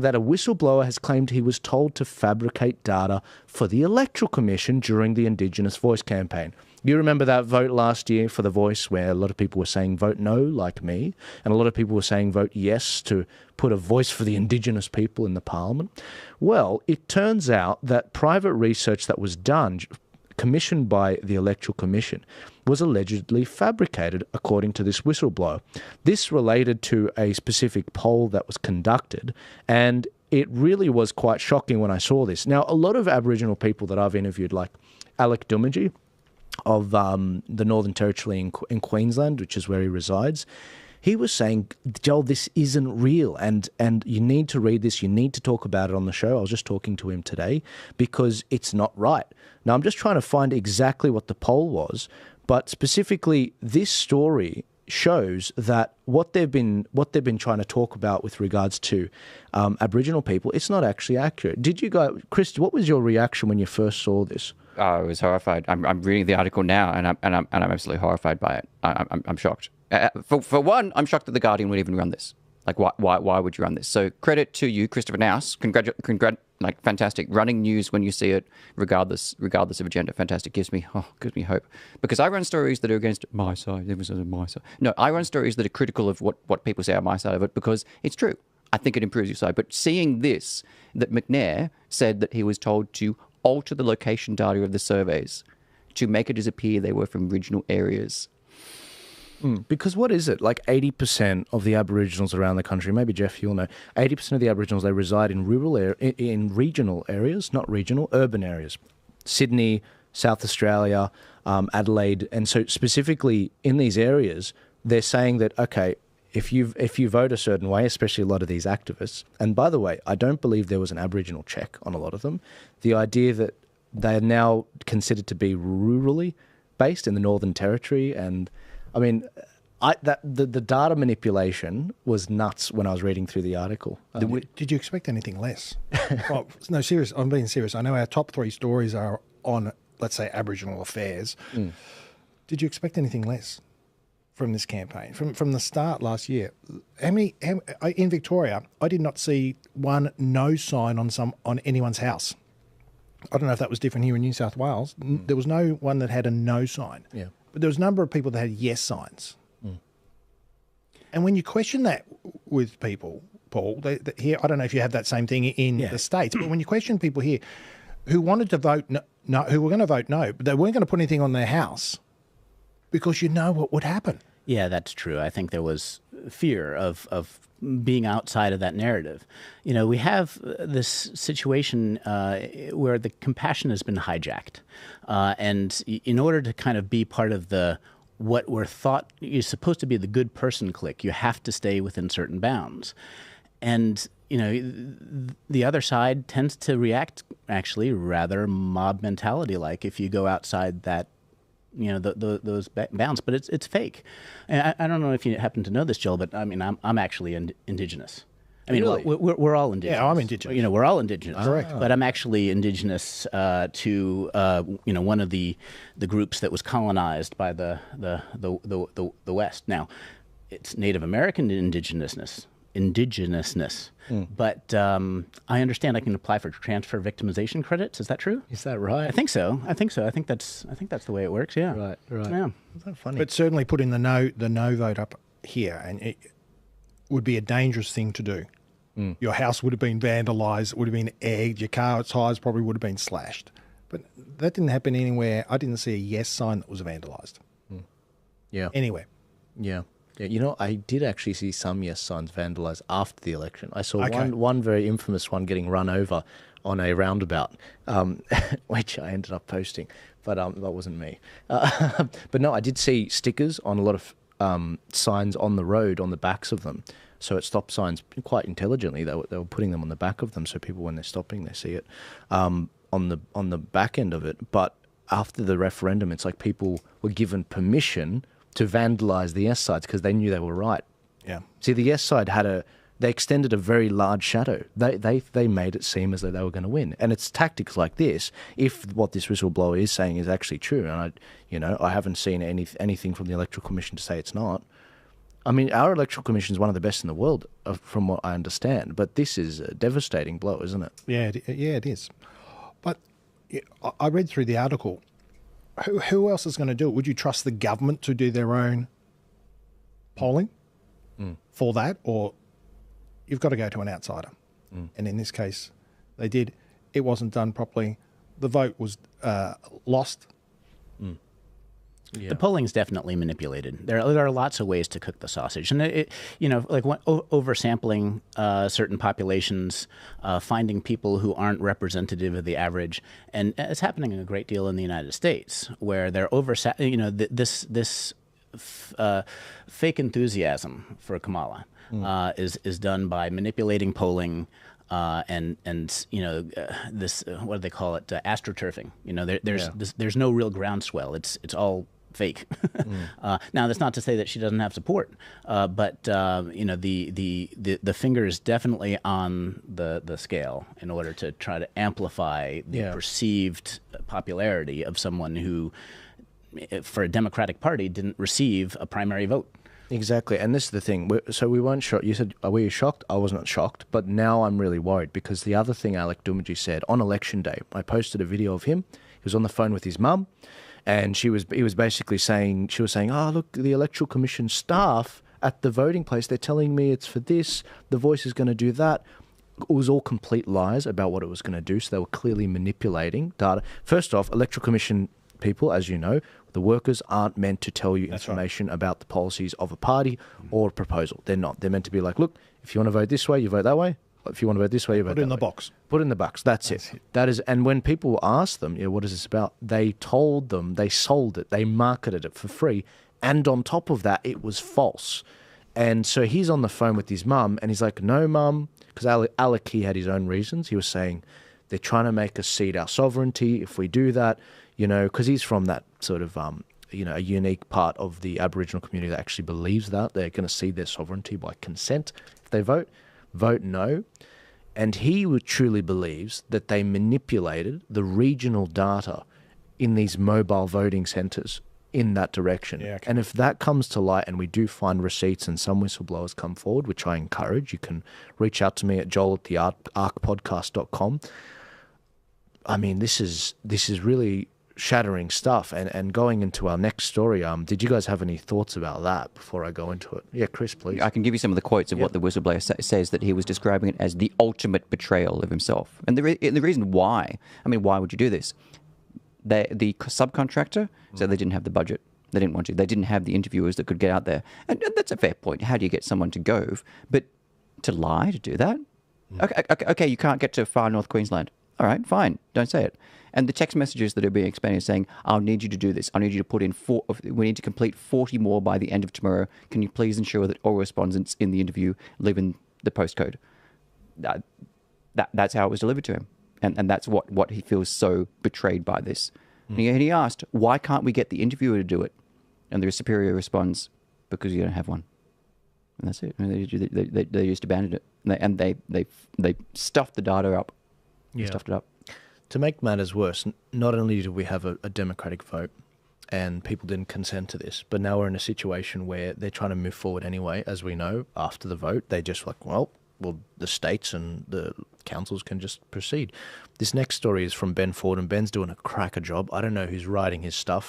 that a whistleblower has claimed he was told to fabricate data for the Electoral Commission during the Indigenous Voice campaign. You remember that vote last year for the Voice where a lot of people were saying vote no, like me, and a lot of people were saying vote yes to put a voice for the Indigenous people in the Parliament? Well, it turns out that private research that was done, commissioned by the Electoral Commission, was allegedly fabricated, according to this whistleblower. This related to a specific poll that was conducted, and it really was quite shocking when I saw this. Now, a lot of Aboriginal people that I've interviewed, like Alec Dumagy of the Northern Territory in Queensland, which is where he resides, he was saying, Joel, this isn't real, and you need to read this, you need to talk about it on the show. I was just talking to him today because it's not right. Now, I'm just trying to find exactly what the poll was, but specifically this story shows that what they've been trying to talk about with regards to Aboriginal people, it's not actually accurate. Did you guys, Chris, what was your reaction when you first saw this? Oh, I was horrified. I'm reading the article now, and I'm absolutely horrified by it. I'm shocked. For one, I'm shocked that the Guardian would even run this. Like, why would you run this? So credit to you, Christopher Nouse. Like, fantastic. Running news when you see it, regardless of agenda. Fantastic. Gives me hope. Because I run stories that are against my side. Everyone says my side. No, I run stories that are critical of what people say on my side of it because it's true. I think it improves your side. But seeing this, that McNair said that he was told to alter the location data of the surveys to make it appear they were from regional areas. Because what is it? Like 80% of the Aboriginals around the country, maybe Jeff, you'll know, 80% of the Aboriginals, they reside in in regional areas, not regional, urban areas. Sydney, South Australia, Adelaide. And so specifically in these areas, they're saying that, okay, if you vote a certain way, especially a lot of these activists, and by the way, I don't believe there was an Aboriginal check on a lot of them, the idea that they are now considered to be rurally based in the Northern Territory, and I mean, the data manipulation was nuts when I was reading through the article. Did you expect anything less? Well, no, serious. I'm being serious. I know our top 3 stories are on, let's say, Aboriginal affairs. Did you expect anything less from this campaign? From the start last year, in Victoria, I did not see one no sign on anyone's house. I don't know if that was different here in New South Wales. There was no one that had a no sign. Yeah. But there was a number of people that had yes signs. And when you question that with people, Paul, here, I don't know if you have that same thing in the States, but when you question people here who wanted to vote no, who were going to vote no, but they weren't going to put anything on their house because you know what would happen. Yeah, that's true. I think there was fear of being outside of that narrative. You know, we have this situation where the compassion has been hijacked. And in order to kind of be part of what we're thought is supposed to be the good person clique, you have to stay within certain bounds. And, you know, the other side tends to react actually rather mob mentality like if you go outside that, you know, those bounds, but it's fake. And I don't know if you happen to know this, Joel, but I mean, I'm actually Indigenous. I mean, really? we're all Indigenous. Yeah, I'm Indigenous. You know, we're all Indigenous. Correct. But I'm actually Indigenous to you know, one of the groups that was colonized by the West. Now, it's Native American indigenousness. But I understand I can apply for transfer victimization credits. Is that true? Is that right? I think so. I think that's the way it works. Yeah. Right. Yeah. Is that funny? But certainly putting the no vote up here, and it would be a dangerous thing to do. Your house would have been vandalised, would have been egged, your car tires probably would have been slashed. But that didn't happen anywhere. I didn't see a yes sign that was vandalised. Yeah. Anywhere. Yeah. Yeah, you know, I did actually see some yes signs vandalised after the election. I saw Okay. one very infamous one getting run over on a roundabout, which I ended up posting, but that wasn't me. But no, I did see stickers on a lot of signs on the road on the backs of them. So at stop signs, quite intelligently, they were putting them on the back of them, so people, when they're stopping, they see it on the back end of it. But after the referendum, it's like people were given permission to vandalise the yes sides because they knew they were right. Yeah. See, the yes side they extended a very large shadow. They made it seem as though they were going to win. And it's tactics like this, if what this whistleblower is saying is actually true, and I haven't seen anything from the Electoral Commission to say it's not. I mean, our electoral commission is one of the best in the world, from what I understand. But this is a devastating blow, isn't it? Yeah, it is. But I read through the article. Who else is going to do it? Would you trust the government to do their own polling for that, or you've got to go to an outsider? And in this case, they did. It wasn't done properly. The vote was lost. The polling's definitely manipulated. There are lots of ways to cook the sausage, and oversampling certain populations, finding people who aren't representative of the average, and it's happening a great deal in the United States, where they're this fake enthusiasm for Kamala is done by manipulating polling. This what do they call it? Astroturfing. There's no real groundswell. It's all fake. Now that's not to say that she doesn't have support, but the finger is definitely on the scale in order to try to amplify the perceived popularity of someone who, for a Democratic Party, didn't receive a primary vote. Exactly, and this is the thing. So we weren't shocked. You said, were you shocked? I was not shocked, but now I'm really worried because the other thing Alec Dumaji said on election day, I posted a video of him. He was on the phone with his mum, and he was basically saying, oh, look, the Electoral Commission staff at the voting place, they're telling me it's for this, the Voice is going to do that. It was all complete lies about what it was going to do, so they were clearly manipulating data. First off, Electoral Commission people, as you know, the workers aren't meant to tell you information about the policies of a party or a proposal. They're not. They're meant to be like, look, if you want to vote this way, you vote that way. If you want to vote this way, you vote that way. Put it in the box. Put it in the box. That's it. That is. And when people ask them, what is this about? They told them, they sold it, they marketed it for free. And on top of that, it was false. And so he's on the phone with his mum and he's like, no, mum, because Alec, he had his own reasons. He was saying, they're trying to make us cede our sovereignty if we do that, because he's from that sort of, a unique part of the Aboriginal community that actually believes that they're going to cede their sovereignty by consent. If they vote no. And he truly believes that they manipulated the regional data in these mobile voting centres in that direction. Yeah, okay. And if that comes to light and we do find receipts and some whistleblowers come forward, which I encourage, you can reach out to me at joel@thearcpodcast.com. I mean, this is really shattering stuff. And going into our next story, did you guys have any thoughts about that before I go into it? Yeah, Chris, please. I can give you some of the quotes of what the whistleblower says, that he was describing it as the ultimate betrayal of himself. And the reason why, why would you do this? The subcontractor said they didn't have the budget. They didn't want to. They didn't have the interviewers that could get out there. And that's a fair point. How do you get someone to go? But to lie, to do that? Okay, you can't get to far North Queensland. All right, fine. Don't say it. And the text messages that are being expanded saying, I'll need you to do this. I need you to put in we need to complete 40 more by the end of tomorrow. Can you please ensure that all respondents in the interview live in the postcode? That's how it was delivered to him. And that's what he feels so betrayed by this. And he asked, why can't we get the interviewer to do it? And the superior responds, because you don't have one. And that's it. They just abandoned it. And they stuffed the data up. Yeah. Stuffed it up. To make matters worse, not only did we have a Democratic vote and people didn't consent to this, but now we're in a situation where they're trying to move forward anyway, as we know, after the vote. They just like, well, the states and the councils can just proceed. This next story is from Ben Ford, and Ben's doing a cracker job. I don't know who's writing his stuff,